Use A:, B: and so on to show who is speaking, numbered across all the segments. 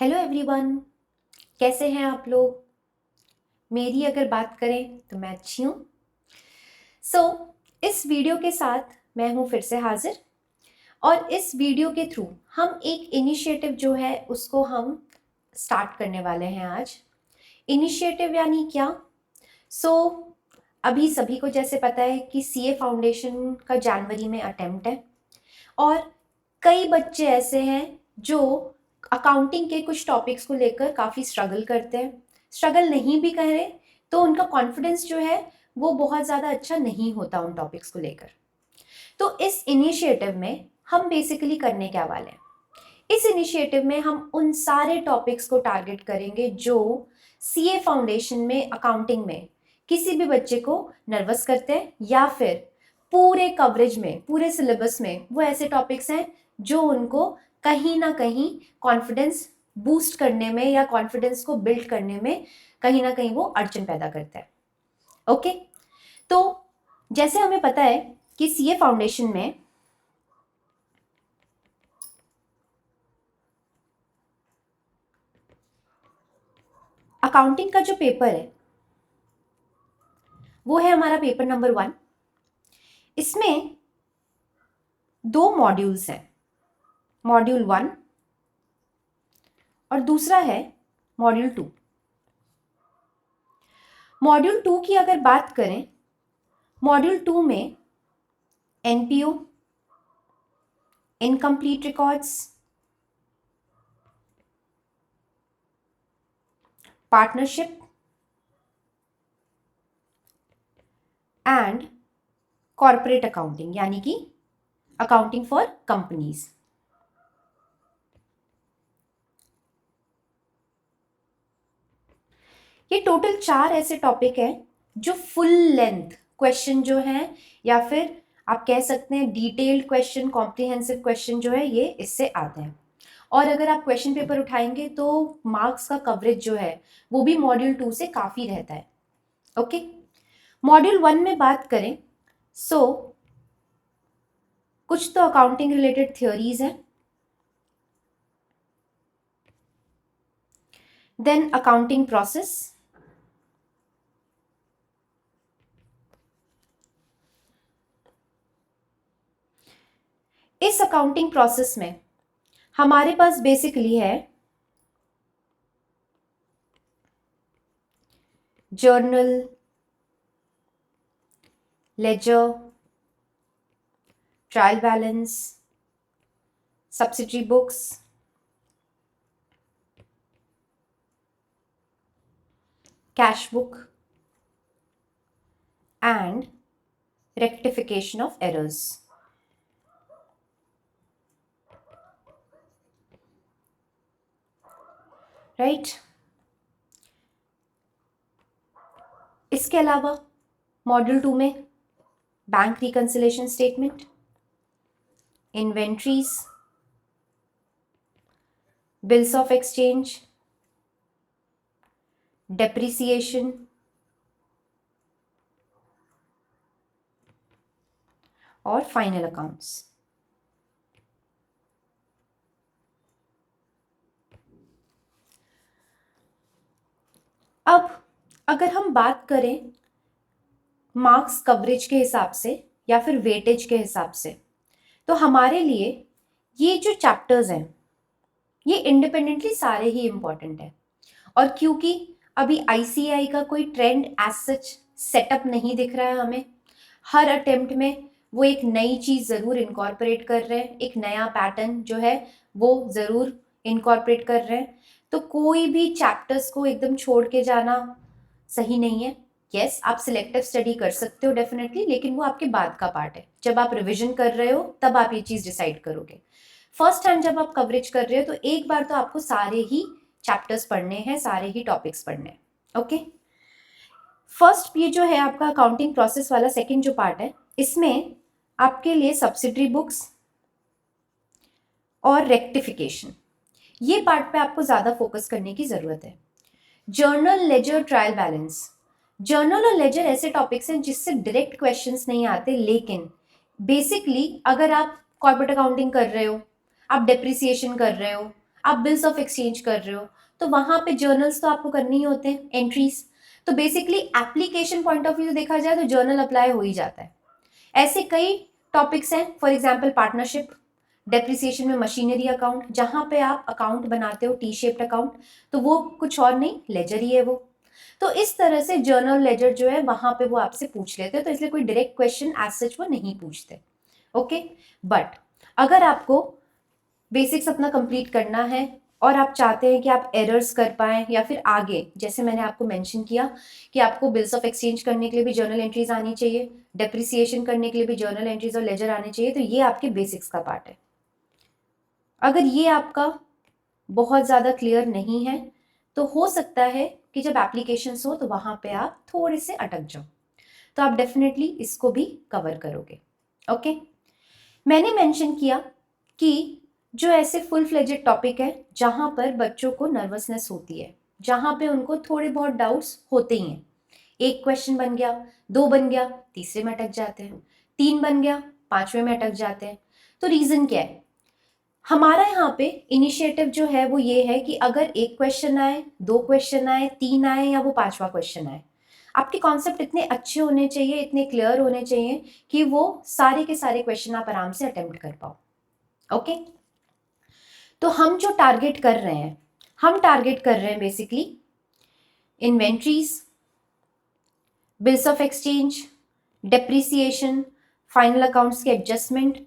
A: Hello everyone, कैसे हैं आप लोग। मेरी अगर बात करें तो मैं अच्छी हूँ। इस वीडियो के साथ मैं हूँ फिर से हाजिर। और इस वीडियो के थ्रू हम एक इनिशिएटिव जो है उसको हम स्टार्ट करने वाले हैं आज। इनिशिएटिव यानी क्या? सो अभी सभी को जैसे पता है कि सीए फाउंडेशन का जनवरी में अटेम्प्ट है और कई बच्चे ऐसे हैं जो अकाउंटिंग के कुछ टॉपिक्स को लेकर काफ़ी स्ट्रगल करते हैं। स्ट्रगल नहीं भी करें तो उनका कॉन्फिडेंस जो है वो बहुत ज़्यादा अच्छा नहीं होता उन टॉपिक्स को लेकर। तो इस इनिशिएटिव में हम बेसिकली करने क्या वाले हैं? इस इनिशिएटिव में हम उन सारे टॉपिक्स को टारगेट करेंगे जो सीए फाउंडेशन में अकाउंटिंग में किसी भी बच्चे को नर्वस करते हैं या फिर पूरे कवरेज में पूरे सिलेबस में वो ऐसे टॉपिक्स हैं जो उनको कहीं ना कहीं कॉन्फिडेंस बूस्ट करने में या कॉन्फिडेंस को बिल्ड करने में कहीं ना कहीं वो अड़चन पैदा करता है। ओके, तो जैसे हमें पता है कि सीए फाउंडेशन में अकाउंटिंग का जो पेपर है वो है हमारा पेपर नंबर 1। इसमें 2 मॉड्यूल्स हैं, मॉड्यूल 1 और दूसरा है मॉड्यूल 2। मॉड्यूल 2 की अगर बात करें, मॉड्यूल 2 में NPO, incomplete records, partnership and corporate accounting यानी कि अकाउंटिंग फॉर कंपनीज। ये टोटल 4 ऐसे टॉपिक हैं जो फुल लेंथ क्वेश्चन जो है या फिर आप कह सकते हैं डिटेल्ड क्वेश्चन, कॉम्प्रिहेंसिव क्वेश्चन जो है ये इससे आते हैं। और अगर आप क्वेश्चन पेपर उठाएंगे तो मार्क्स का कवरेज जो है वो भी मॉड्यूल 2 से काफ़ी रहता है। ओके, मॉड्यूल 1 में बात करें कुछ तो अकाउंटिंग रिलेटेड थ्योरीज हैं, देन अकाउंटिंग प्रोसेस, इस अकाउंटिंग प्रोसेस में हमारे पास बेसिकली है journal, ledger, trial balance, subsidiary books, cash book and rectification of errors. Right, इसके अलावा मॉड्यूल 2 में bank reconciliation statement, inventories, bills of exchange, depreciation और फाइनल अकाउंट्स। अब अगर हम बात करें मार्क्स कवरेज के हिसाब से या फिर वेटेज के हिसाब से, तो हमारे लिए ये जो चैप्टर्स हैं ये इंडिपेंडेंटली सारे ही इंपॉर्टेंट है। और क्योंकि अभी आईसीएआई का कोई ट्रेंड एज सच सेटअप नहीं दिख रहा है हमें, हर अटेम्प्ट में वो एक नई चीज़ ज़रूर इनकॉर्पोरेट कर रहे हैं, एक नया पैटर्न जो है वो ज़रूर इनकॉर्पोरेट कर रहे हैं। तो कोई भी चैप्टर्स को एकदम छोड़ के जाना सही नहीं है। यस, आप सिलेक्टिव स्टडी कर सकते हो डेफिनेटली, लेकिन वो आपके बाद का पार्ट है। जब आप रिविजन कर रहे हो तब आप ये चीज़ डिसाइड करोगे। फर्स्ट टाइम जब आप कवरेज कर रहे हो तो एक बार तो आपको सारे ही चैप्टर्स पढ़ने हैं, सारे ही टॉपिक्स पढ़ने हैं। ओके, फर्स्ट ये जो है आपका अकाउंटिंग प्रोसेस वाला सेकंड जो पार्ट है, इसमें आपके लिए सब्सिडरी बुक्स और रेक्टिफिकेशन, ये पार्ट पे आपको ज़्यादा फोकस करने की ज़रूरत है। Journal, ledger, trial balance, journal और लेजर ऐसे टॉपिक्स हैं जिससे डायरेक्ट क्वेश्चंस नहीं आते, लेकिन बेसिकली अगर आप कॉर्पोरेट अकाउंटिंग कर रहे हो, आप डेप्रिसिएशन कर रहे हो, आप बिल्स ऑफ एक्सचेंज कर रहे हो तो वहां पे जर्नल्स तो आपको करने ही होते हैं, एंट्रीज। तो basically application point of view से देखा जाए तो जर्नल अप्लाई हो ही जाता है। ऐसे कई टॉपिक्स हैं, फॉर एग्जाम्पल पार्टनरशिप, डेप्रिसिएशन में मशीनरी अकाउंट, जहां पे आप अकाउंट बनाते हो टी शेप्ड अकाउंट, तो वो कुछ और नहीं, लेजर ही है वो। तो इस तरह से जर्नल लेजर जो है वहां पे वो आपसे पूछ लेते हैं, तो इसलिए कोई डायरेक्ट क्वेश्चन एज सच वो नहीं पूछते। ओके, बट अगर आपको बेसिक्स अपना कंप्लीट करना है और आप चाहते हैं कि आप एरर्स कर पाएं या फिर आगे, जैसे मैंने आपको मेंशन किया कि आपको बिल्स ऑफ एक्सचेंज करने के लिए भी जर्नल एंट्रीज आनी चाहिए, डेप्रिसिएशन करने के लिए भी जर्नल एंट्रीज और लेजर आने चाहिए, तो ये आपके बेसिक्स का पार्ट है। अगर ये आपका बहुत ज़्यादा क्लियर नहीं है तो हो सकता है कि जब एप्लीकेशंस हो तो वहां पे आप थोड़े से अटक जाओ, तो आप डेफिनेटली इसको भी कवर करोगे। ओके, मैंने मेंशन किया कि जो ऐसे फुल फ्लेजेड टॉपिक है जहां पर बच्चों को नर्वसनेस होती है, जहां पे उनको थोड़े बहुत डाउट्स होते ही हैं, एक क्वेश्चन बन गया, दो बन गया, तीसरे में अटक जाते हैं, तीन बन गया, पांचवें में अटक जाते हैं, तो रीजन क्या है? हमारा यहाँ पे इनिशिएटिव जो है वो ये है कि अगर एक क्वेश्चन आए, दो क्वेश्चन आए, तीन आए या वो पांचवा क्वेश्चन आए, आपके कॉन्सेप्ट इतने अच्छे होने चाहिए, इतने क्लियर होने चाहिए कि वो सारे के सारे क्वेश्चन आप आराम से अटेम्प्ट कर पाओ। ओके, तो हम जो टारगेट कर रहे हैं, हम टारगेट कर रहे हैं basically inventories, bills of exchange, depreciation, final accounts के एडजस्टमेंट,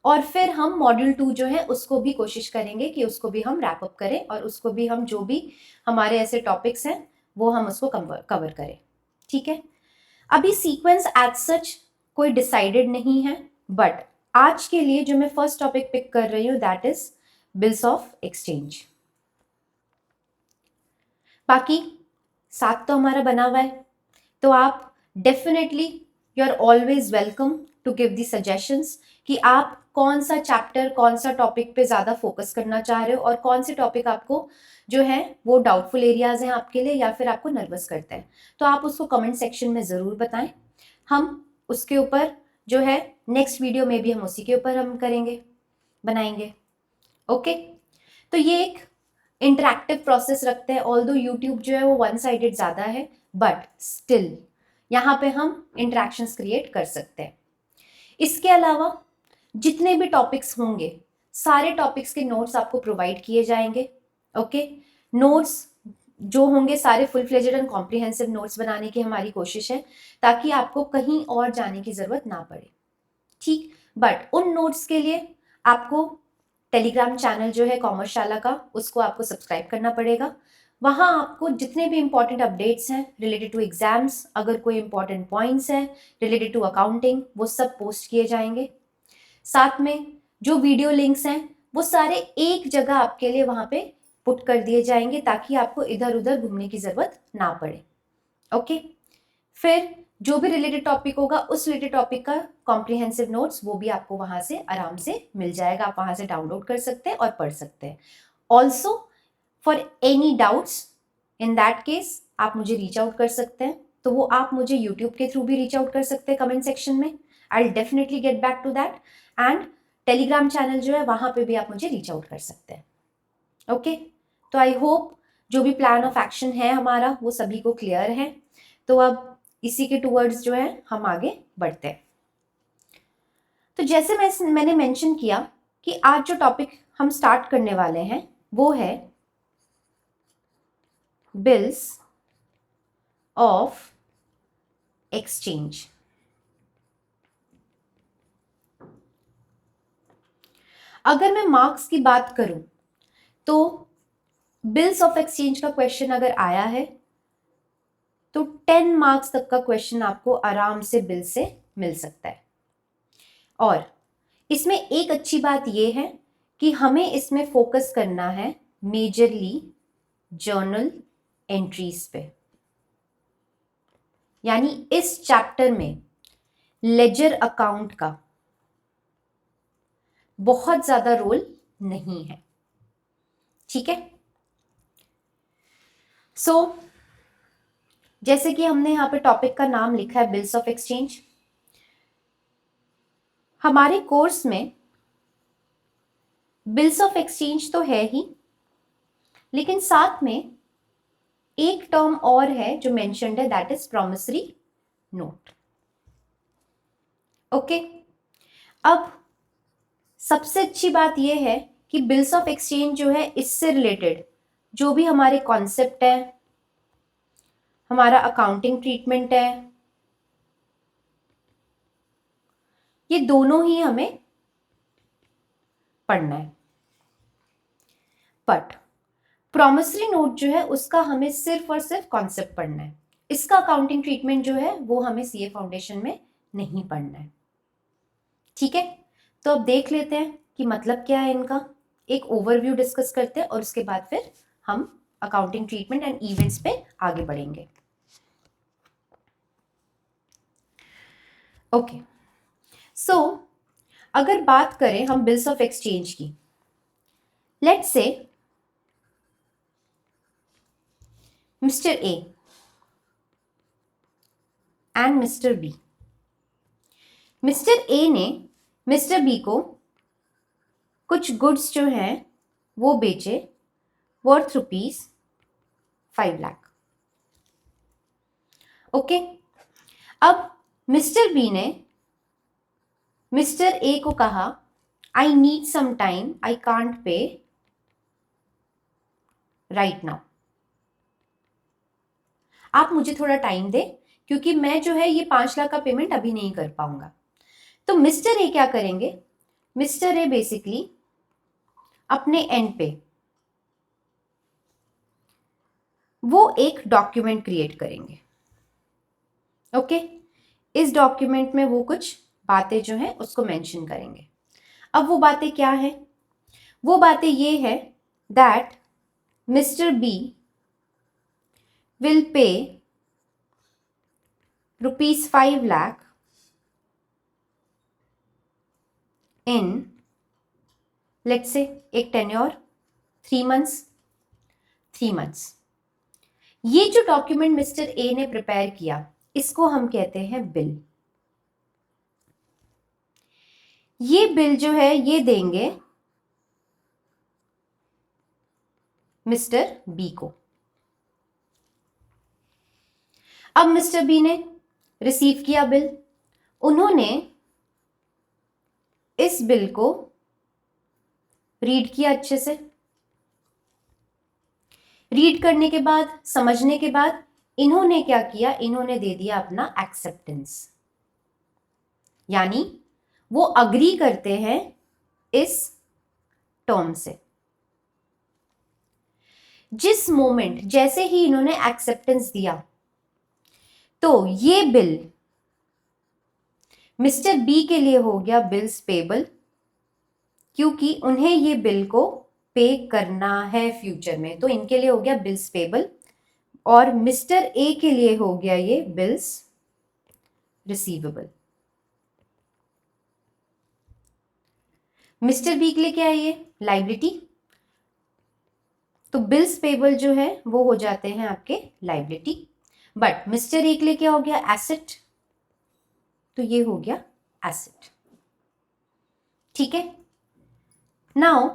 A: और फिर हम मॉड्यूल 2 जो है उसको भी कोशिश करेंगे कि उसको भी हम रैप अप करें और उसको भी हम जो भी हमारे ऐसे टॉपिक्स हैं वो हम उसको कवर करें। ठीक है, अभी सीक्वेंस एज सच कोई डिसाइडेड नहीं है, बट आज के लिए जो मैं फर्स्ट टॉपिक पिक कर रही हूँ that is bills of exchange. बाकी साथ तो हमारा बना हुआ है, तो आप definitely you are always welcome to give the suggestions कि आप कौन सा चैप्टर, कौन सा टॉपिक पे ज़्यादा फोकस करना चाह रहे हो और कौन से टॉपिक आपको जो है वो डाउटफुल एरियाज हैं आपके लिए या फिर आपको नर्वस करते हैं, तो आप उसको कमेंट सेक्शन में ज़रूर बताएं। हम उसके ऊपर जो है नेक्स्ट वीडियो में भी हम उसी के ऊपर हम करेंगे, बनाएंगे। ओके, तो ये एक इंटरेक्टिव प्रोसेस रखते हैं, ऑल्दो यूट्यूब जो है वो वन साइडेड ज़्यादा है, बट स्टिल यहाँ पे हम इंटरेक्शंस क्रिएट कर सकते हैं। इसके अलावा जितने भी टॉपिक्स होंगे सारे टॉपिक्स के नोट्स आपको प्रोवाइड किए जाएंगे। ओके, नोट्स जो होंगे सारे full fledged and comprehensive notes बनाने की हमारी कोशिश है ताकि आपको कहीं और जाने की ज़रूरत ना पड़े। ठीक, बट उन नोट्स के लिए आपको टेलीग्राम चैनल जो है कॉमर्सशाला का, उसको आपको सब्सक्राइब करना पड़ेगा। वहाँ आपको जितने भी इंपॉर्टेंट अपडेट्स हैं रिलेटेड टू एग्जाम्स, अगर कोई इंपॉर्टेंट पॉइंट्स हैं रिलेटेड टू अकाउंटिंग, वो सब पोस्ट किए जाएंगे। साथ में जो वीडियो लिंक्स हैं वो सारे एक जगह आपके लिए वहाँ पे पुट कर दिए जाएंगे ताकि आपको इधर उधर घूमने की ज़रूरत ना पड़े। ओके, फिर जो भी रिलेटेड टॉपिक होगा उस रिलेटेड टॉपिक का कॉम्प्रिहेंसिव नोट्स वो भी आपको वहां से आराम से मिल जाएगा, आप वहां से डाउनलोड कर सकते हैं और पढ़ सकते हैं। Also for any doubts in that case आप मुझे रीच आउट कर सकते हैं, तो वो आप मुझे यूट्यूब के थ्रू भी रीच आउट कर सकते हैं कमेंट सेक्शन में, I will definitely get back to that. And Telegram channel जो है वहां पे भी आप मुझे रीच आउट कर सकते हैं। ओके, तो आई होप जो भी प्लान ऑफ एक्शन है हमारा वो सभी को क्लियर है। तो अब इसी के टूवर्ड्स जो है हम आगे बढ़ते हैं। तो जैसे मैंने मेंशन किया कि आज जो टॉपिक हम स्टार्ट करने वाले हैं वो है बिल्स ऑफ एक्सचेंज। अगर मैं मार्क्स की बात करूं तो बिल्स ऑफ एक्सचेंज का क्वेश्चन अगर आया है तो 10 मार्क्स तक का क्वेश्चन आपको आराम से बिल से मिल सकता है। और इसमें एक अच्छी बात यह है कि हमें इसमें फोकस करना है मेजरली जर्नल एंट्रीज पे, यानी इस चैप्टर में लेजर अकाउंट का बहुत ज्यादा रोल नहीं है। ठीक है, सो जैसे कि हमने यहां पे टॉपिक का नाम लिखा है बिल्स ऑफ एक्सचेंज, हमारे कोर्स में बिल्स ऑफ एक्सचेंज तो है ही, लेकिन साथ में एक टर्म और है जो मेंशन्ड है, that is promissory note. Okay, अब सबसे अच्छी बात यह है कि बिल्स ऑफ एक्सचेंज जो है, इससे रिलेटेड जो भी हमारे कॉन्सेप्ट है, हमारा अकाउंटिंग ट्रीटमेंट है, ये दोनों ही हमें पढ़ना है। बट प्रॉमिसरी नोट जो है उसका हमें सिर्फ और सिर्फ कॉन्सेप्ट पढ़ना है। इसका अकाउंटिंग ट्रीटमेंट जो है वो हमें सीए फाउंडेशन में नहीं पढ़ना है। ठीक है, तो अब देख लेते हैं कि मतलब क्या है इनका। एक ओवरव्यू डिस्कस करते हैं और उसके बाद फिर हम अकाउंटिंग ट्रीटमेंट एंड इवेंट्स पे आगे बढ़ेंगे। ओके, सो अगर बात करें हम बिल्स ऑफ एक्सचेंज की, let's say mister A and mister B. Mister A ने मिस्टर बी को कुछ गुड्स जो हैं वो बेचे वर्थ ₹5 लाख। ओके, अब मिस्टर बी ने मिस्टर ए को कहा, I need some time, I can't pay right now. आप मुझे थोड़ा टाइम दे क्योंकि मैं जो है ये 5 लाख का पेमेंट अभी नहीं कर पाऊंगा। तो मिस्टर ए क्या करेंगे, मिस्टर ए बेसिकली अपने एंड पे वो एक डॉक्यूमेंट क्रिएट करेंगे। ओके, इस डॉक्यूमेंट में वो कुछ बातें जो हैं उसको मेंशन करेंगे। अब वो बातें क्या है, वो बातें ये है that mister B will pay ₹5 lakh in, let's say एक टेन्योर 3 मंथ्स। ये जो डॉक्यूमेंट मिस्टर ए ने प्रिपेयर किया इसको हम कहते हैं बिल। ये बिल जो है ये देंगे मिस्टर बी को। अब मिस्टर बी ने रिसीव किया बिल, उन्होंने इस बिल को रीड किया अच्छे से। रीड करने के बाद, समझने के बाद इन्होंने क्या किया, इन्होंने दे दिया अपना एक्सेप्टेंस, यानी वो अग्री करते हैं इस टर्म से। जिस मोमेंट, जैसे ही इन्होंने एक्सेप्टेंस दिया तो ये बिल मिस्टर बी के लिए हो गया बिल्स पेबल, क्योंकि उन्हें ये बिल को पे करना है फ्यूचर में, तो इनके लिए हो गया बिल्स पेबल। और मिस्टर ए के लिए हो गया ये बिल्स रिसीवेबल। मिस्टर बी के लिए क्या है ये लाइबिलिटी, तो बिल्स पेबल जो है वो हो जाते हैं आपके लाइबिलिटी। बट मिस्टर ए के लिए क्या हो गया एसेट, तो ये हो गया एसेट। ठीक है, नाउ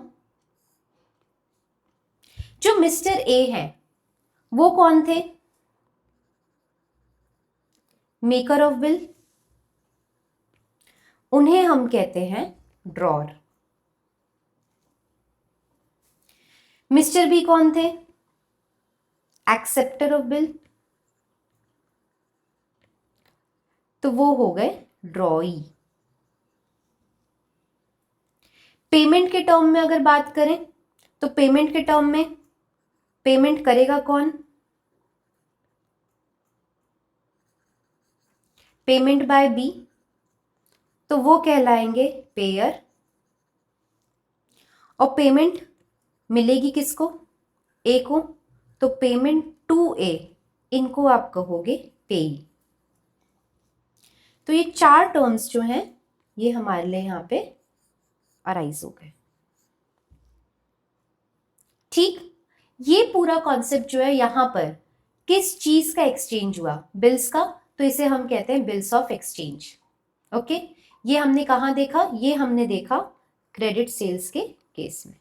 A: जो मिस्टर ए है वो कौन थे, मेकर ऑफ बिल, उन्हें हम कहते हैं ड्रॉर। मिस्टर बी कौन थे, एक्सेप्टर ऑफ बिल, तो वो हो गए ड्रॉई। पेमेंट के टर्म में अगर बात करें तो पेमेंट के टर्म में पेमेंट करेगा कौन, पेमेंट बाय बी, तो वो कहलाएंगे पेयर। और पेमेंट मिलेगी किसको, ए को, तो पेमेंट टू ए, इनको आप कहोगे पेई। तो ये 4 टर्म्स जो हैं ये हमारे लिए यहां पे अराइज हो गए। ठीक, ये पूरा कॉन्सेप्ट जो है यहां पर किस चीज का एक्सचेंज हुआ, बिल्स का, तो इसे हम कहते हैं बिल्स ऑफ एक्सचेंज। ओके, ये हमने कहां देखा, ये हमने देखा क्रेडिट सेल्स के केस में।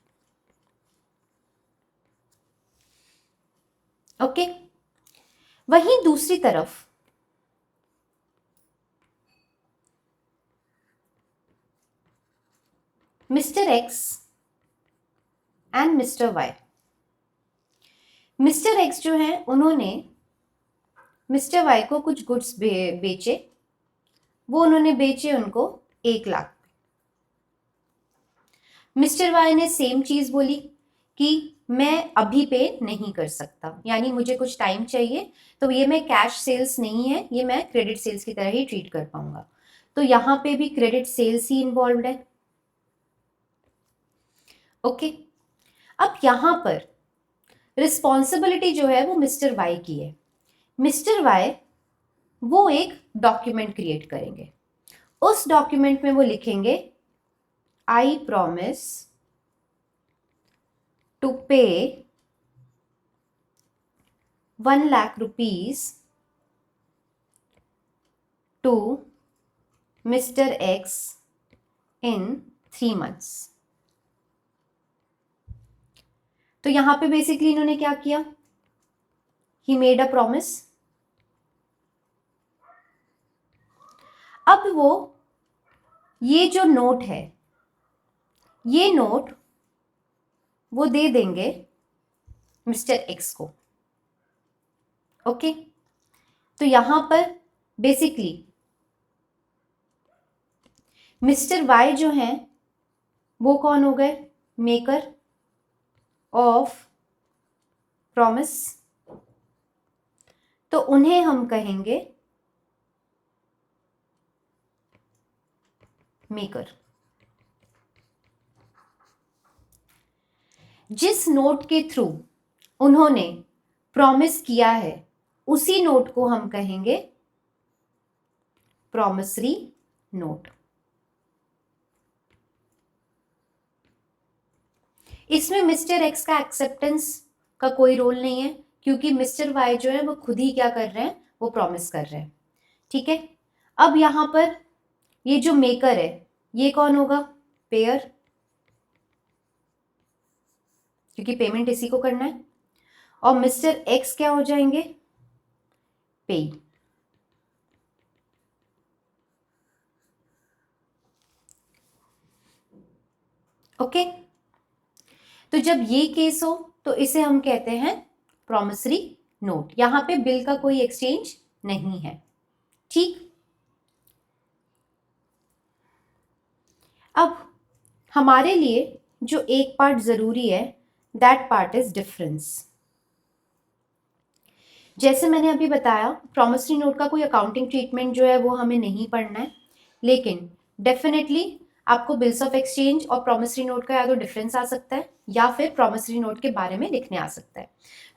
A: ओके। वहीं दूसरी तरफ mister X and mister Y, mister X जो है उन्होंने मिस्टर वाई को कुछ गुड्स बेचे, वो उन्होंने बेचे उनको 1 लाख। मिस्टर वाई ने सेम चीज बोली कि मैं अभी पे नहीं कर सकता, यानी मुझे कुछ टाइम चाहिए, तो ये मैं कैश सेल्स नहीं है, ये मैं क्रेडिट सेल्स की तरह ही ट्रीट कर पाऊंगा। तो यहां पे भी क्रेडिट सेल्स ही इन्वॉल्व है। ओके। अब यहां पर रिस्पॉन्सिबिलिटी जो है वो मिस्टर वाई की है। मिस्टर वाई वो एक डॉक्यूमेंट क्रिएट करेंगे, उस डॉक्यूमेंट में वो लिखेंगे I promise to pay 1 lakh rupees to mister X in 3 months। तो यहां पे बेसिकली इन्होंने क्या किया, ही मेड अ प्रॉमिस। अब वो ये जो नोट है, ये नोट वो दे देंगे मिस्टर एक्स को। ओके। तो यहां पर बेसिकली मिस्टर वाई जो हैं वो कौन हो गए, मेकर ऑफ प्रॉमिस, तो उन्हें हम कहेंगे मेकर। जिस नोट के थ्रू उन्होंने प्रॉमिस किया है उसी नोट को हम कहेंगे प्रॉमिसरी नोट। इसमें मिस्टर एक्स का एक्सेप्टेंस का कोई रोल नहीं है, क्योंकि मिस्टर वाई जो है वो खुद ही क्या कर रहे हैं, वो प्रॉमिस कर रहे हैं। ठीक है। अब यहां पर ये जो मेकर है ये कौन होगा, पेयर, क्योंकि पेमेंट इसी को करना है। और मिस्टर एक्स क्या हो जाएंगे, पे। ओके। तो जब ये केस हो तो इसे हम कहते हैं प्रॉमिसरी नोट। यहां पे बिल का कोई एक्सचेंज नहीं है। ठीक। अब हमारे लिए जो एक पार्ट जरूरी है, दैट पार्ट इज डिफरेंस। जैसे मैंने अभी बताया, प्रॉमिसरी नोट का कोई अकाउंटिंग ट्रीटमेंट जो है वो हमें नहीं पढ़ना है, लेकिन डेफिनेटली आपको बिल्स ऑफ एक्सचेंज और प्रॉमिसरी नोट का या तो डिफरेंस आ सकता है या फिर प्रॉमिसरी नोट के बारे में लिखने आ सकता है।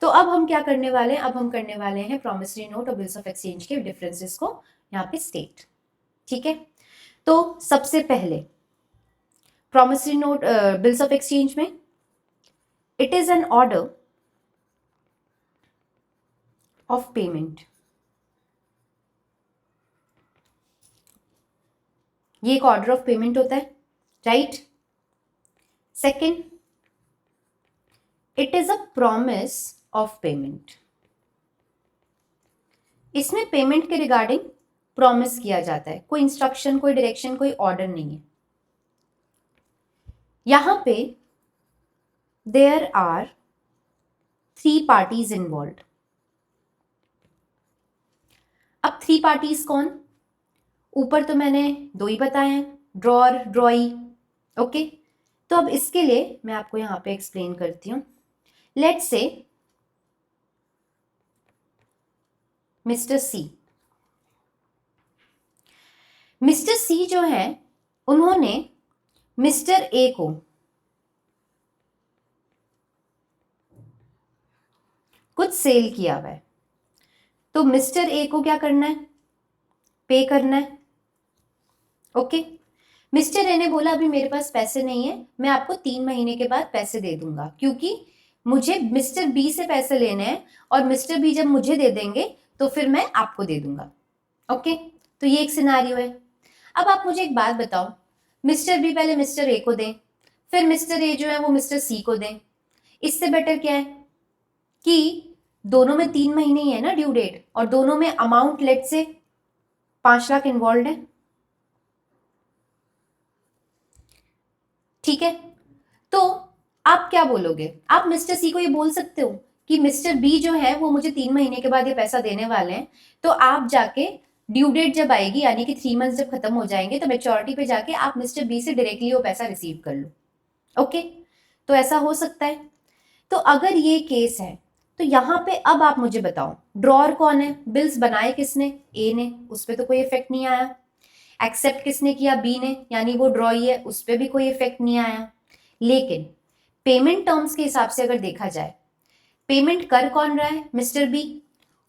A: तो अब हम क्या करने वाले हैं, अब हम करने वाले हैं प्रॉमिसरी नोट और बिल्स ऑफ एक्सचेंज के डिफरेंसेस को यहाँ पे स्टेट। ठीक है। तो सबसे पहले promissory note, bills of exchange में it is an order of payment. ये एक ऑर्डर ऑफ पेमेंट होता है, right. Second, it is a promise of payment. इसमें पेमेंट के रिगार्डिंग प्रॉमिस किया जाता है, कोई इंस्ट्रक्शन, कोई डायरेक्शन, कोई ऑर्डर नहीं है। यहां पे देयर आर 3 पार्टीज इन्वॉल्व। अब 3 पार्टीज कौन, ऊपर तो मैंने 2 ही बताए हैं, ड्रॉर, ड्रॉई। ओके। तो अब इसके लिए मैं आपको यहां पे एक्सप्लेन करती हूं। Let's say mister C, mister सी जो है उन्होंने मिस्टर ए को कुछ सेल किया हुआ है, तो मिस्टर ए को क्या करना है, पे करना है। ओके। मिस्टर ए ने बोला अभी मेरे पास पैसे नहीं है, मैं आपको 3 महीने के बाद पैसे दे दूंगा, क्योंकि मुझे मिस्टर बी से पैसे लेने हैं और मिस्टर बी जब मुझे दे देंगे तो फिर मैं आपको दे दूंगा। ओके। तो ये एक सिनारियो है। अब आप मुझे एक बात बताओ, मिस्टर बी पहले मिस्टर ए को दें, फिर मिस्टर ए जो है वो मिस्टर सी को दें, इससे बेटर क्या है कि दोनों में 3 महीने ही है ना ड्यू डेट, और दोनों में अमाउंट लेट से 5 लाख इन्वॉल्व है, ठीक है। तो आप क्या बोलोगे, आप मिस्टर सी को ये बोल सकते हो कि मिस्टर बी जो है वो मुझे 3 महीने के बाद ये पैसा देने वाले हैं, तो आप जाके ड्यू डेट जब आएगी यानी कि 3 मंथ जब खत्म हो जाएंगे तो मेच्योरिटी पे जाके आप मिस्टर बी से डायरेक्टली वो पैसा रिसीव कर लो, ओके। तो ऐसा हो सकता है। तो अगर ये केस है तो यहाँ पे अब आप मुझे बताओ, ड्रॉर कौन है, बिल्स बनाए किसने, ए ने, उस पर तो कोई इफेक्ट नहीं आया। एक्सेप्ट किसने किया, बी ने, यानी वो ड्रॉ ही है, उस पर भी कोई इफेक्ट नहीं आया। लेकिन पेमेंट टर्म्स के हिसाब से अगर देखा जाए, पेमेंट कर कौन रहा है, मिस्टर बी,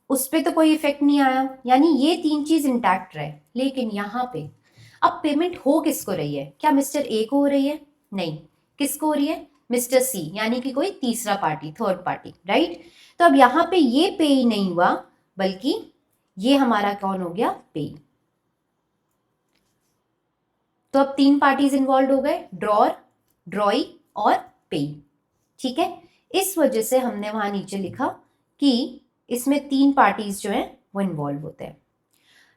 A: उस पर तो कोई इफेक्ट नहीं आया, यानी ये 3 चीज इंटैक्ट रहे। लेकिन यहाँ पे अब पेमेंट हो किसको रही है, क्या मिस्टर ए को हो रही है, नहीं, किसको हो रही है, मिस्टर सी, यानी कि कोई तीसरा पार्टी, थर्ड पार्टी, राइट। तो अब यहाँ पे ये पे ही नहीं हुआ, बल्कि ये हमारा कौन हो गया, पे। तो अब 3 पार्टीज इन्वॉल्व हो गए, ड्रॉर, ड्रॉई और पे, ठीक है। इस वजह से हमने वहां नीचे लिखा कि इसमें 3 पार्टीज जो हैं वो इन्वॉल्व होते हैं।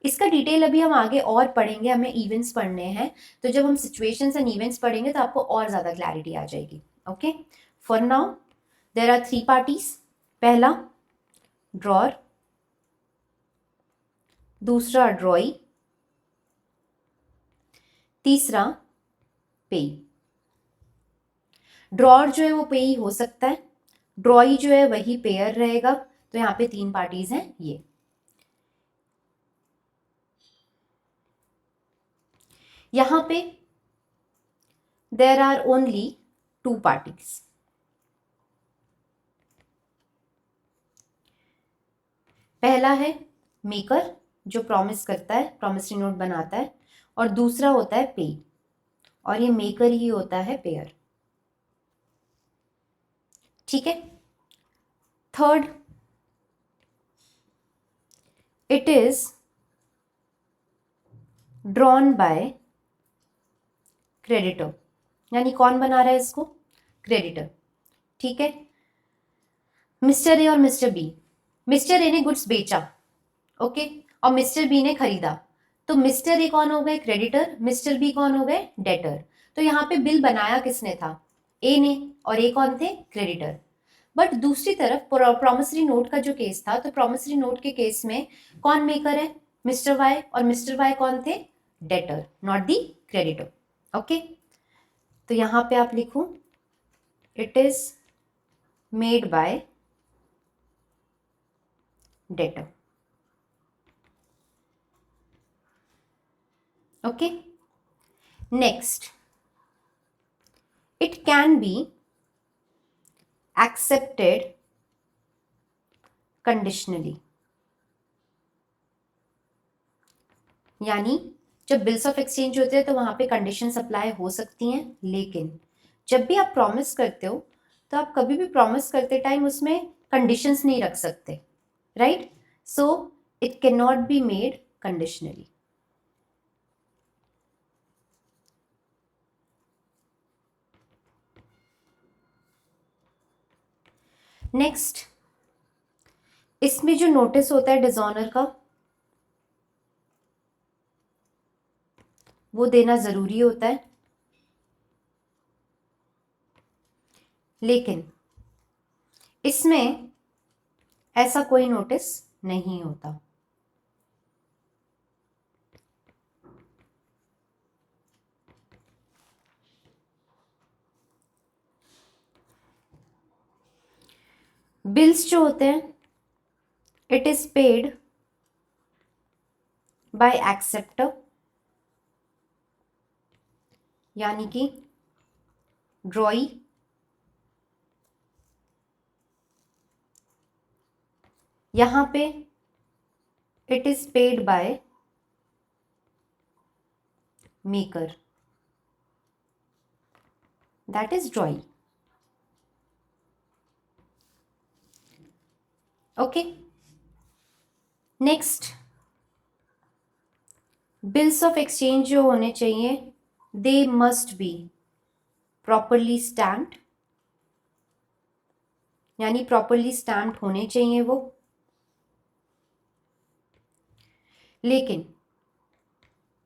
A: इसका डिटेल अभी हम आगे और पढ़ेंगे, हमें इवेंट्स पढ़ने हैं, तो जब हम सिचुएशंस एंड इवेंट्स पढ़ेंगे तो आपको और ज्यादा क्लैरिटी आ जाएगी, okay. For now there are 3 parties, पहला ड्रॉर, दूसरा ड्रॉई, तीसरा पे। ड्रॉर जो है वो पे ही हो सकता है, ड्रॉई जो है वही पेयर रहेगा। तो यहाँ पे 3 पार्टीज हैं ये। यहाँ पे देयर आर ओनली 2 पार्टीज। पहला है मेकर जो प्रॉमिस करता है, प्रॉमिसरी नोट बनाता है, और दूसरा होता है पे, और ये मेकर ही होता है पेयर, ठीक है। Third, it is drawn by creditor, यानी कौन बना रहा है इसको, क्रेडिटर, ठीक है। मिस्टर ए और मिस्टर बी, मिस्टर ए ने गुड्स बेचा, ओके, और मिस्टर बी ने खरीदा, तो मिस्टर ए कौन हो गए, क्रेडिटर, मिस्टर बी कौन हो गए, डेटर। तो यहाँ पे बिल बनाया किसने था, ए ने, और ए कौन थे, क्रेडिटर। बट दूसरी तरफ प्रॉमिसरी नोट का जो केस था, तो प्रॉमिसरी नोट के केस में कौन मेकर है, मिस्टर वाई, और मिस्टर वाई कौन थे, debtor, not the creditor, okay. तो यहाँ पे आप लिखो, it is made by debtor, okay. Next, it can be accepted conditionally, यानी जब बिल्स ऑफ एक्सचेंज होते हैं तो वहां पे कंडीशन अप्लाई हो सकती हैं, लेकिन जब भी आप प्रॉमिस करते हो तो आप कभी भी प्रॉमिस करते टाइम उसमें कंडीशंस नहीं रख सकते, right. So it can not be made conditionally. Next, इसमें जो नोटिस होता है डिसऑनर का, वो देना जरूरी होता है, लेकिन इसमें ऐसा कोई नोटिस नहीं होता। बिल्स जो होते हैं, it is paid by acceptor, यानी कि ड्रॉई, यहां पे it is paid by maker, that is ड्रॉई, okay. Next, bills of exchange जो होने चाहिए, they must be properly stamped यानी प्रॉपरली स्टैम्प्ड होने चाहिए वो। लेकिन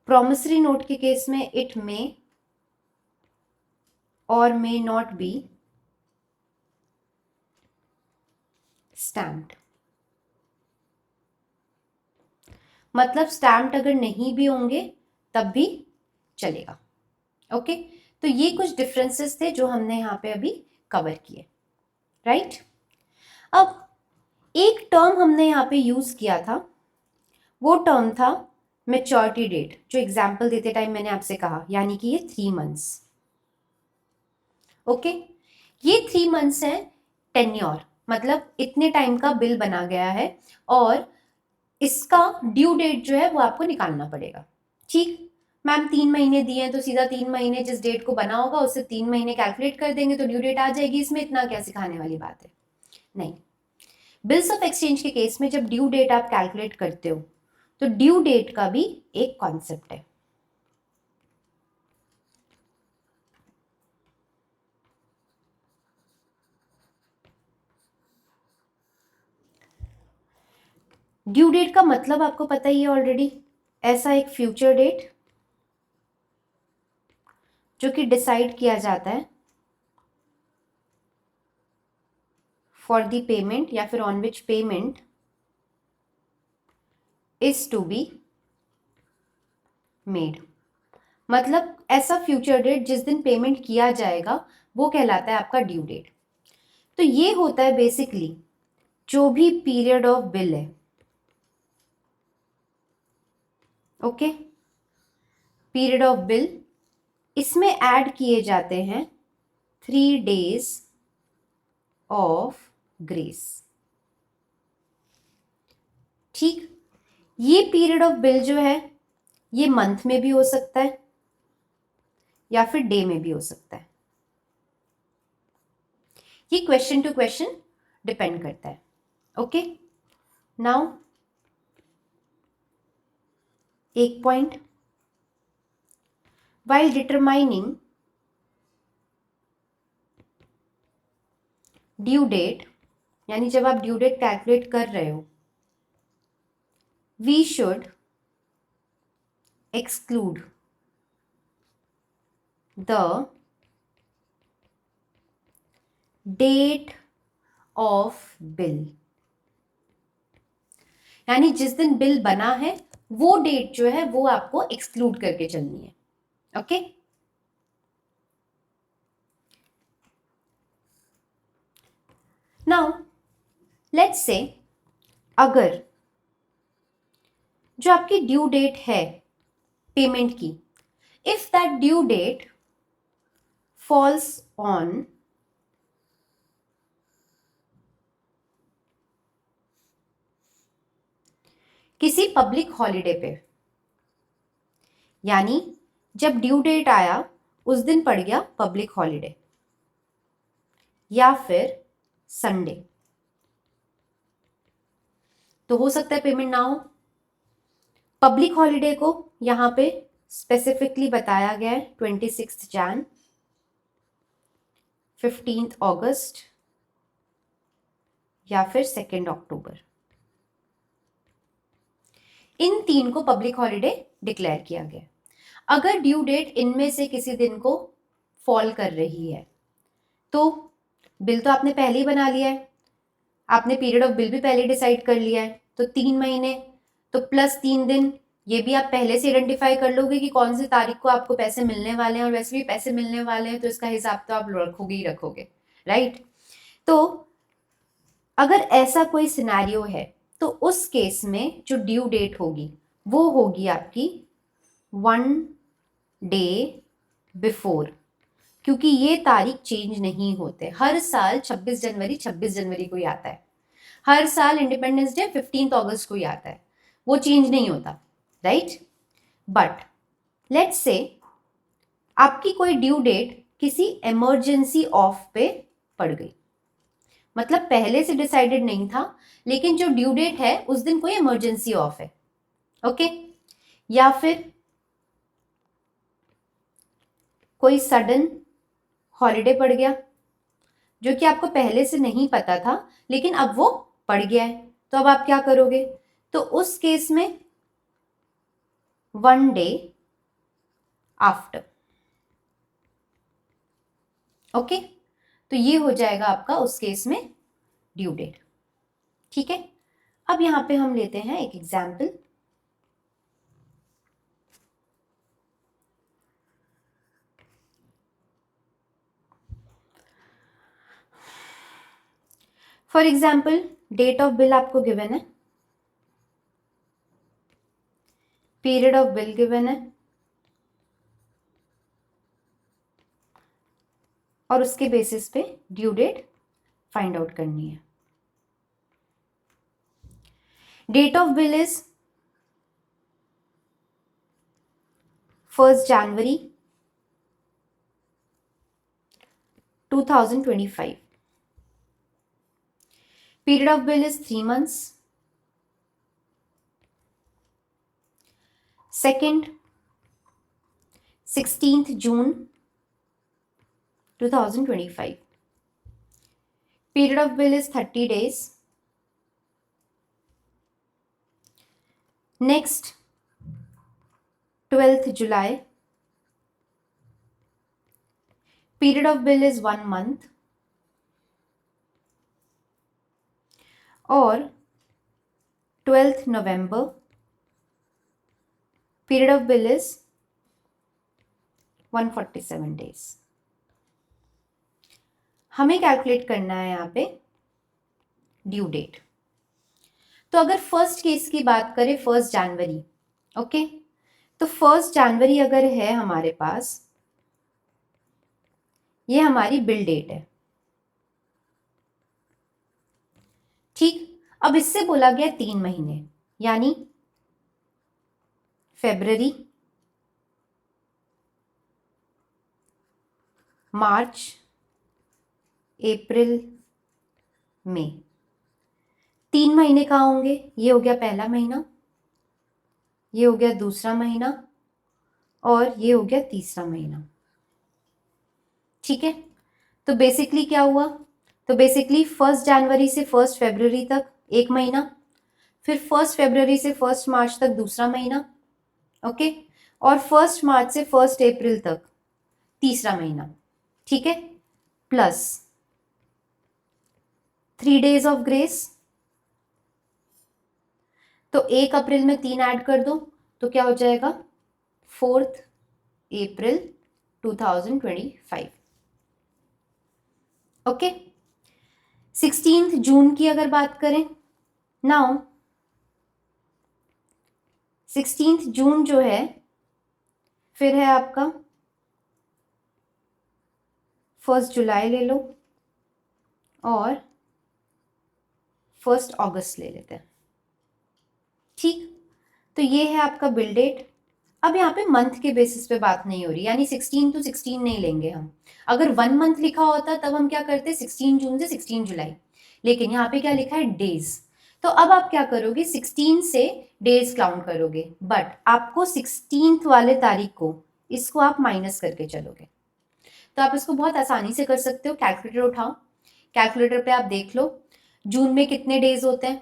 A: प्रॉमिसरी नोट के केस में इट मे और मे नॉट बी स्टैम्प्ड। मतलब स्टैम्प्ड अगर नहीं भी होंगे तब भी चलेगा। ओके, तो ये कुछ डिफरेंसेस थे जो हमने यहाँ पे अभी कवर किए, राइट। अब एक टर्म हमने यहाँ पे यूज किया था, वो टर्म था मैच्योरिटी डेट, जो एग्जाम्पल देते टाइम मैंने आपसे कहा, यानी कि ये 3 मंथ्स। ओके, ये 3 मंथ्स है टेन्योर, मतलब इतने टाइम का बिल बना गया है और इसका ड्यू डेट जो है वो आपको निकालना पड़ेगा। ठीक, मैम 3 महीने दिए हैं तो सीधा 3 महीने जिस डेट को बना होगा उससे 3 महीने कैलकुलेट कर देंगे तो ड्यू डेट आ जाएगी, इसमें इतना क्या सिखाने वाली बात है। नहीं, बिल्स ऑफ एक्सचेंज के केस में जब ड्यू डेट आप कैलकुलेट करते हो तो ड्यू डेट का भी एक कॉन्सेप्ट है। ड्यू डेट का मतलब आपको पता ही है ऑलरेडी, ऐसा एक फ्यूचर डेट जो कि डिसाइड किया जाता है फॉर द पेमेंट या फिर on which payment is to be made. मतलब ऐसा फ्यूचर डेट जिस दिन पेमेंट किया जाएगा वो कहलाता है आपका ड्यू डेट। तो ये होता है बेसिकली जो भी पीरियड ऑफ बिल है। ओके, पीरियड ऑफ बिल, इसमें ऐड किए जाते हैं 3 days ऑफ ग्रेस। ठीक, ये पीरियड ऑफ बिल जो है ये मंथ में भी हो सकता है या फिर डे में भी हो सकता है, ये क्वेश्चन टू क्वेश्चन डिपेंड करता है। ओके, नाउ एक point, while determining due date, यानी जब आप ड्यू डेट कैलकुलेट कर रहे हो, we should exclude the date of bill, यानी जिस दिन बिल बना है वो डेट जो है वो आपको एक्सक्लूड करके चलनी है। ओके, नाउ लेट्स से अगर जो आपकी ड्यू डेट है पेमेंट की, if that due date falls on किसी पब्लिक हॉलिडे पे, यानी जब ड्यू डेट आया उस दिन पड़ गया पब्लिक हॉलिडे या फिर संडे, तो हो सकता है पेमेंट ना हो। पब्लिक हॉलिडे को यहां पे स्पेसिफिकली बताया गया है 26 जैन, 15 अगस्त या फिर 2 अक्टूबर, इन 3 को पब्लिक हॉलिडे डिक्लेयर किया गया। अगर ड्यू डेट इनमें से किसी दिन को फॉल कर रही है तो बिल तो आपने पहले ही बना लिया है, आपने पीरियड ऑफ बिल भी पहले डिसाइड कर लिया है, तो 3 महीने तो प्लस 3 दिन, ये भी आप पहले से आइडेंटिफाई कर लोगे कि कौन सी तारीख को आपको पैसे मिलने वाले हैं, और वैसे भी पैसे मिलने वाले हैं तो इसका हिसाब तो आप रखोगे ही रखोगे, राइट। तो अगर ऐसा कोई सिनेरियो है तो उस केस में जो ड्यू डेट होगी वो होगी आपकी 1 डे बिफोर, क्योंकि ये तारीख चेंज नहीं होते। हर साल 26 जनवरी को ही आता है, हर साल इंडिपेंडेंस डे 15 अगस्त को ही आता है, वो चेंज नहीं होता, राइट। बट लेट्स से आपकी कोई ड्यू डेट किसी इमरजेंसी ऑफ पे पड़ गई, मतलब पहले से डिसाइडेड नहीं था लेकिन जो ड्यू डेट है उस दिन कोई इमरजेंसी ऑफ है। ओके, या फिर कोई सडन हॉलिडे पड़ गया, जो कि आपको पहले से नहीं पता था लेकिन अब वो पड़ गया है, तो अब आप क्या करोगे? तो उस केस में 1 डे आफ्टर। ओके, तो ये हो जाएगा आपका उस केस में ड्यू डेट। ठीक है, अब यहां पे हम लेते हैं एक example. For example date of bill आपको गिवन है, पीरियड ऑफ बिल गिवन है, और उसके बेसिस पे ड्यू डेट फाइंड आउट करनी है। Date of bill is 1 January 2025. Period of bill is 3 months. Second, 16th June 2025. Period of bill is 30 days. Next, 12th July. Period of bill is 1 month. और 12th November. Period of bill is 147 days. हमें calculate करना है यहाँ पे due date. तो अगर first case की बात करें 1 जनवरी, ओके, तो 1 जनवरी अगर है हमारे पास, ये हमारी बिल डेट है। ठीक, अब इससे बोला गया 3 महीने, यानी फरवरी, मार्च, अप्रैल, मई। 3 महीने कहाँ होंगे? ये हो गया पहला महीना, ये हो गया दूसरा महीना, और ये हो गया तीसरा महीना। ठीक है, तो बेसिकली क्या हुआ? तो बेसिकली 1 जनवरी से 1 फरवरी तक 1 महीना, फिर 1 फरवरी से 1 मार्च तक दूसरा महीना, ओके, और 1 मार्च से 1 अप्रैल तक तीसरा महीना। ठीक है, प्लस 3 डेज ऑफ ग्रेस। तो 1 अप्रैल में 3 ऐड कर दो तो क्या हो जाएगा? 4 अप्रैल 2025। ओके, 16 जून की अगर बात करें, नाउ 16 जून जो है फिर है आपका 1 जुलाई ले लो और 1 अगस्त ले लेते हैं। ठीक, तो ये है आपका बिल डेट। अब यहाँ पे मंथ के बेसिस पे बात नहीं हो रही, यानी 16 to 16 नहीं लेंगे हम। अगर 1 मंथ लिखा होता तब हम क्या करते, 16 जून से 16 जुलाई, लेकिन यहाँ पे क्या लिखा है, डेज। तो अब आप क्या करोगे, 16 से डेज काउंट करोगे, बट आपको 16th वाले तारीख को इसको आप माइनस करके चलोगे। तो आप इसको बहुत आसानी से कर सकते हो। कैलकुलेटर उठाओ, कैलकुलेटर पे आप देख लो जून में कितने डेज होते हैं।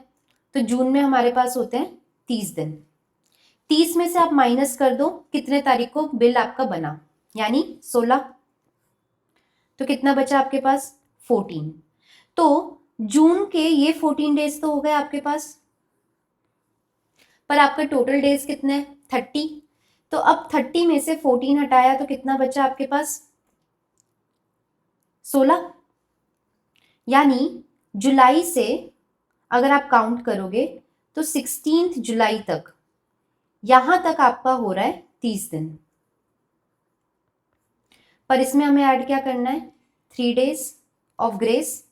A: तो जून में हमारे पास होते हैं 30 दिन। 30 में से आप माइनस कर दो कितने तारीख को बिल आपका बना, यानी 16। तो कितना बचा आपके पास, 14। तो जून के ये 14 डेज तो हो गए आपके पास, पर आपका टोटल डेज कितने हैं, 30। तो अब 30 में से 14 हटाया तो कितना बचा आपके पास, 16। यानी जुलाई से अगर आप काउंट करोगे तो 16 जुलाई तक, यहां तक आपका हो रहा है 30 दिन। पर इसमें हमें ऐड क्या करना है, 3 डेज ऑफ ग्रेस।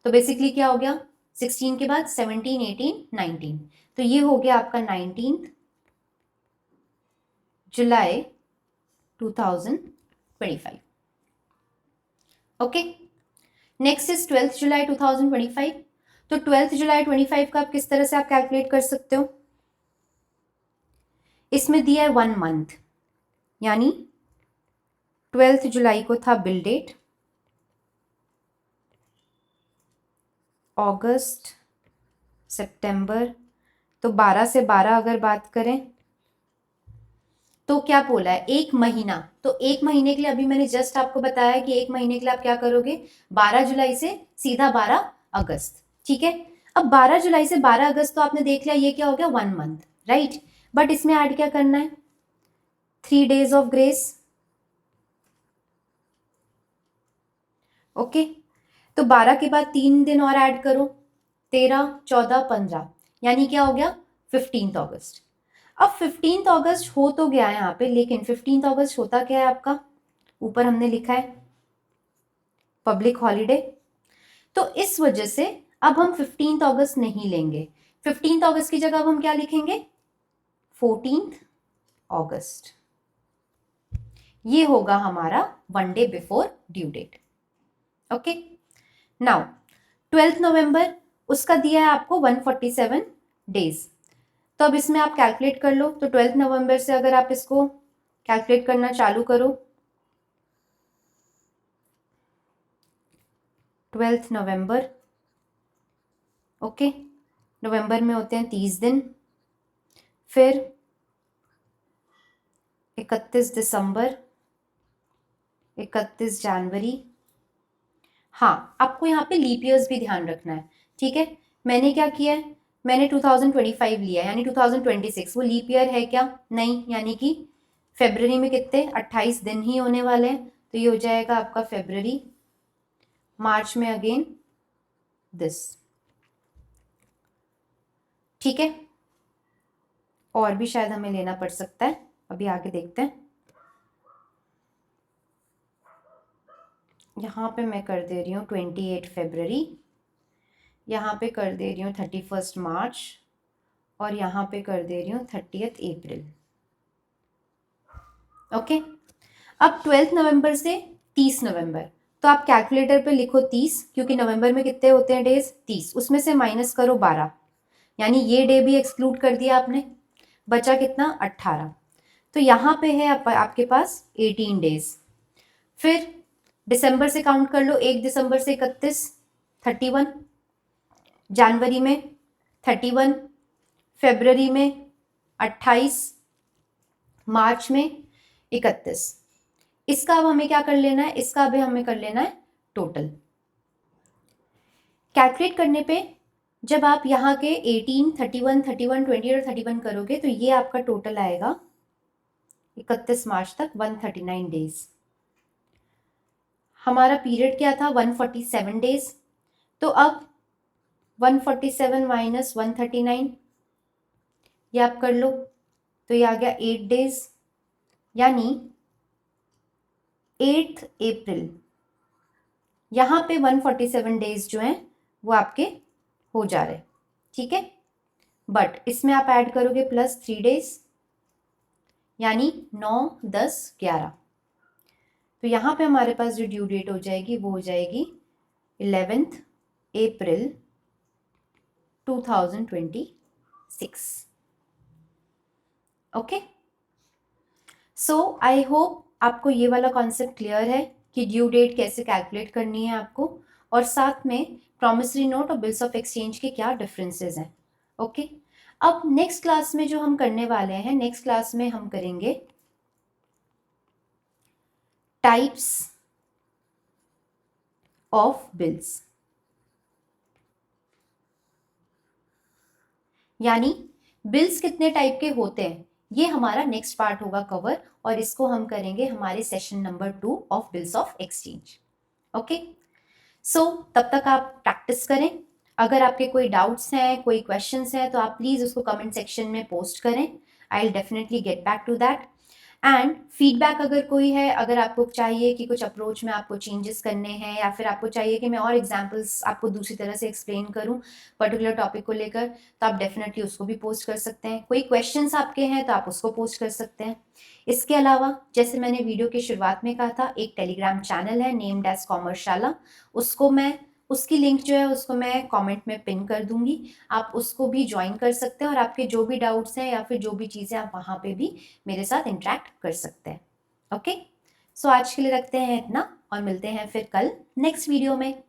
A: तो बेसिकली क्या हो गया, 16 के बाद 17, 18, 19, तो ये हो गया आपका 19 जुलाई 2025। ओके, नेक्स्ट इज 12 जुलाई 2025। तो 12 जुलाई 25 का आप किस तरह से आप कैलकुलेट कर सकते हो, इसमें दिया है 1 मंथ, यानी 12 जुलाई को था बिल डेट, अगस्त, सितंबर, तो 12 से 12 अगर बात करें तो क्या बोला है, एक महीना। तो एक महीने के लिए अभी मैंने जस्ट आपको बताया कि एक महीने के लिए आप क्या करोगे, 12 जुलाई से सीधा 12 अगस्त, ठीक है। अब 12 जुलाई से 12 अगस्त तो आपने देख लिया, ये क्या हो गया, 1 मंथ, राइट। बट इसमें ऐड क्या करना है, 3 डेज ऑफ ग्रेस, ओके। तो 12 के बाद 3 दिन और ऐड करो, 13, 14, 15, यानी क्या हो गया, 15 अगस्त। अब 15 अगस्त हो तो गया यहाँ पे, लेकिन 15 अगस्त होता क्या है आपका, ऊपर हमने लिखा है पब्लिक हॉलीडे। तो इस वजह से अब हम 15 अगस्त नहीं लेंगे। 15 अगस्त की जगह अब हम क्या लिखेंगे, 14 अगस्त। ये होगा हमारा 1 day before due date, okay. Now 12 November, उसका दिया है आपको 147 डेज। तो अब इसमें आप कैलकुलेट कर लो। तो 12 नवंबर से अगर आप इसको कैलकुलेट करना चालू करो, 12 नवंबर, ओके। नवंबर में होते हैं 30 दिन, फिर 31 दिसंबर, 31 जनवरी। हाँ, आपको यहाँ पे लीप ईयर्स भी ध्यान रखना है, ठीक है। मैंने क्या किया है, मैंने 2025 लिया यानी 2026, वो लीप ईयर है क्या, नहीं, यानी कि फरवरी में कितने 28 दिन ही होने वाले हैं, तो ये हो जाएगा आपका फरवरी। मार्च में अगेन दिस, ठीक है। और भी शायद हमें लेना पड़ सकता है, अभी आगे देखते हैं। यहाँ पे मैं कर दे रही हूँ 28 फरवरी, यहाँ पे कर दे रही हूँ 31 मार्च, और यहाँ पे कर दे रही हूँ 30 अप्रैल, ओके। अब 12 नवंबर से 30 नवंबर, तो आप कैलकुलेटर पे लिखो 30, क्योंकि नवंबर में कितने होते हैं डेज, 30, उसमें से माइनस करो 12, यानी ये डे भी एक्सक्लूड कर दिया आपने, बचा कितना, 18। तो यहाँ पे है आपके पास 18 डेज। फिर दिसंबर से काउंट कर लो, 1 दिसंबर से 31, 31, जनवरी में 31, फरवरी में 28, मार्च में 31। इसका अब हमें क्या कर लेना है, इसका अब हमें कर लेना है टोटल। कैलकुलेट करने पे जब आप यहाँ के 18, 31, 31, 20 और 31 करोगे तो ये आपका टोटल आएगा 31 मार्च तक 139 डेज। हमारा पीरियड क्या था, 147 डेज। तो अब 147 माइनस 139, ये आप कर लो, तो ये आ गया 8 डेज, यानी 8 अप्रैल। यहाँ पे 147 डेज जो हैं वो आपके हो जा रहे, ठीक है। बट इसमें आप ऐड करोगे प्लस 3 डेज, यानी 9, 10, 11। तो यहाँ पे हमारे पास जो ड्यू डेट हो जाएगी वो हो जाएगी 11 अप्रैल 2026, ओके। सो आई होप आपको ये वाला कॉन्सेप्ट क्लियर है कि ड्यू डेट कैसे कैलकुलेट करनी है आपको, और साथ में प्रॉमिसरी नोट और बिल्स ऑफ एक्सचेंज के क्या डिफरेंसेस हैं, ओके। अब नेक्स्ट क्लास में जो हम करने वाले हैं, नेक्स्ट क्लास में हम करेंगे टाइप्स ऑफ बिल्स, यानी बिल्स कितने टाइप के होते हैं, ये हमारा नेक्स्ट पार्ट होगा कवर, और इसको हम करेंगे हमारे session number 2 of bills of exchange, okay. So तब तक आप प्रैक्टिस करें। अगर आपके कोई डाउट्स हैं, कोई क्वेश्चंस हैं, तो आप प्लीज़ उसको कमेंट सेक्शन में पोस्ट करें। I will definitely get back to that. And feedback अगर कोई है, अगर आपको चाहिए कि कुछ अप्रोच में आपको चेंजेस करने हैं, या फिर आपको चाहिए कि मैं और एग्जांपल्स आपको दूसरी तरह से एक्सप्लेन करूं पर्टिकुलर टॉपिक को लेकर, तो आप डेफिनेटली उसको भी पोस्ट कर सकते हैं। कोई क्वेश्चंस आपके हैं तो आप उसको पोस्ट कर सकते हैं। इसके अलावा जैसे मैंने वीडियो की शुरुआत में कहा था, एक टेलीग्राम चैनल है नेम्ड एज कॉमर्सशाला, उसकी लिंक जो है उसको मैं कमेंट में पिन कर दूंगी, आप उसको भी ज्वाइन कर सकते हैं, और आपके जो भी डाउट्स हैं या फिर जो भी चीज़ें आप वहाँ पे भी मेरे साथ इंटरेक्ट कर सकते हैं, ओके। सो आज के लिए रखते हैं इतना, और मिलते हैं फिर कल नेक्स्ट वीडियो में।